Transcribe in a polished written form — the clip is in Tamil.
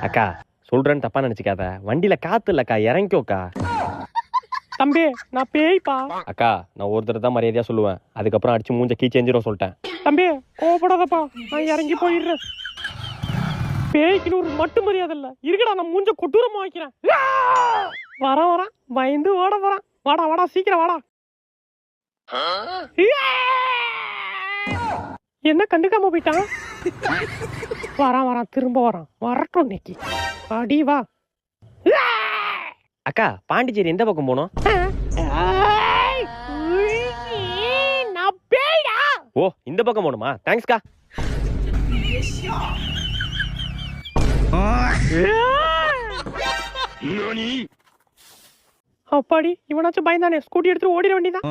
அக்கா சொல்றேன்னு தப்பா நினைச்சுக்காத, வண்டியில காத்து இல்லக்கா, இறங்கிக்கோக்கா. தம்பி நான் பேய்ப்பா. அக்கா நான் ஒரு தடவை தான் மரியாதையா சொல்லுவேன், அதுக்கப்புறம் அடிச்சு மூஞ்ச கீச்சேஞ்சிரும் சொல்லிட்டேன். தம்பி கோவப்படாதப்பா, நான் இறங்கி போயிடுறேன். பேய்க்குன்னு ஒரு மட்டு மரியாதை இல்ல, இருக்கடா நான் மூஞ்ச கொட்டூரமா வைக்கிறேன். வரான் பயந்து ஓட போறான். வாடா சீக்கிரம் வாடா. என்ன கண்டுக்காம போயிட்டான்? வரான் திரும்ப வரட்டும் இன்னைக்கு. அடி வா. அக்கா பாண்டிச்சேரி எந்த பக்கம் போனோம்? நான் பேய்டா. ஓ இந்த பக்கம் போகணுமா? தேங்க்ஸ்க்கா. அப்பாடி, இவனாச்சும் பயந்தானே, ஸ்கூட்டி எடுத்து ஓடிட வேண்டியதான்.